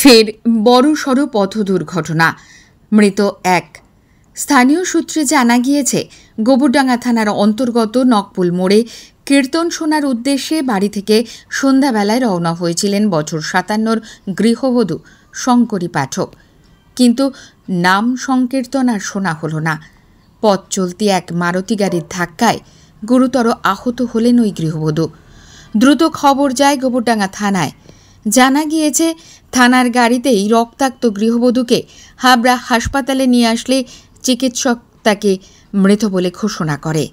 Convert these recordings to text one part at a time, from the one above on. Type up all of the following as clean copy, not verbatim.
ফের বড়সড় পথ দুর্ঘটনা, মৃত এক। স্থানীয় সূত্রে জানা গিয়েছে, গোবরডাঙ্গা থানার অন্তর্গত নকপুল মোড়ে কীর্তন শোনার উদ্দেশ্যে বাড়ি থেকে সন্ধ্যাবেলায় রওনা হয়েছিলেন বছর 57 গৃহবধূ শঙ্করী পাঠক। কিন্তু নাম সংকীর্তন আর শোনা হলো না। পথ চলতি এক মারুতি গাড়ির ধাক্কায় গুরুতর আহত হলেন ওই গৃহবধূ। দ্রুত খবর যায় গোবরডাঙ্গা থানায়। জানা গিয়েছে, থানার গাড়িতেই রক্তাক্ত গৃহবধূকে হাবড়া হাসপাতালে নিয়ে আসলে চিকিৎসক তাকে মৃত বলে ঘোষণা করে।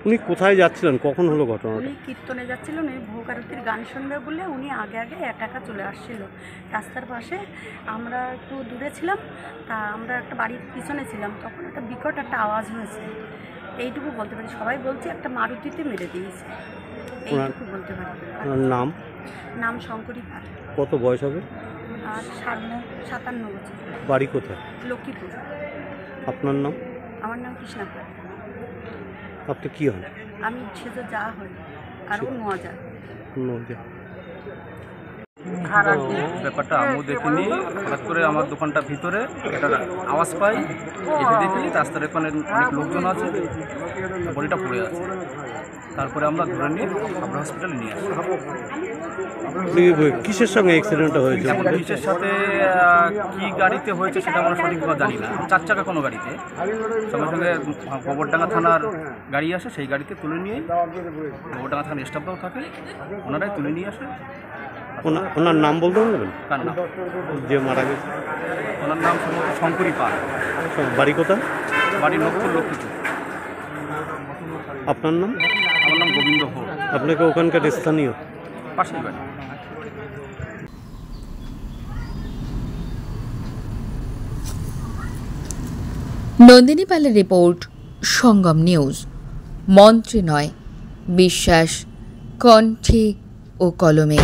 উনি কোথায় যাচ্ছিলেন, কখন হলো ঘটনাটা? উনি কীর্তনে যাচ্ছিলেন, উনি ভোগারতির গান শুনবে বলে উনি আগে একা চলে আসছিল রাস্তার পাশে। আমরা একটু দূরে ছিলাম, তা আমরা একটা বাড়ির পিছনে ছিলাম, তখন একটা বিকট একটা আওয়াজ হয়েছে। এইটুকু বলতে পারি, সবাই বলছে একটা মারুতিতে মেরে দিয়েছে, এইটুকু বলতে পারি। নাম শঙ্করী পাল। কত বয়স হবে? আর 57 বছর। বাড়ি কোথায়? লক্ষ্মীপুর। আপনার নাম? আমার নাম কৃষ্ণা পাল। আপনি কি হন? আমি সেজো যা হই, আর ও মজা। ব্যাপারটা আমিও দেখিনি। হঠাৎ করে আমার দোকানটা ভিতরে একটা আওয়াজ পাই, এসে দেখি রাস্তার এখানে অনেক লোকজন আছে, বডিটা পড়ে আছে। তারপরে আমরা ধরে নিয়ে হাবড়া হসপিটালে নিয়ে আসি। কিসের সঙ্গে অ্যাক্সিডেন্টটা হয়েছে? এখন কিসের সাথে কি গাড়িতে হয়েছে সেটা আমরা সঠিকভাবে জানি না। 4 চাকা কোনো গাড়িতে, সঙ্গে সঙ্গে গোবরডাঙ্গা থানার গাড়ি আসে, সেই গাড়িতে তুলে নিয়ে, গোবরডাঙ্গা থানার স্টাফরাও থাকে, ওনারাই তুলে নিয়ে আসে। ওনার নাম বলতে পারবেন? কার নাম? যে মারা গেছে ওনার নাম সম্ভবত শঙ্করী পাল। বাড়ি কোথায়? বাড়ি নকপুর, লক্ষ্মীপুর। আপনার নাম? আমার নাম গোবিন্দ ভোগ। আপনাকে ওখানকার স্থানীয়? পাশের বাড়ি। নন্দিনী পালের রিপোর্ট, সঙ্গম নিউজ। মন্ত্রে নয়, বিশ্বাস কণ্ঠে ও কলমে।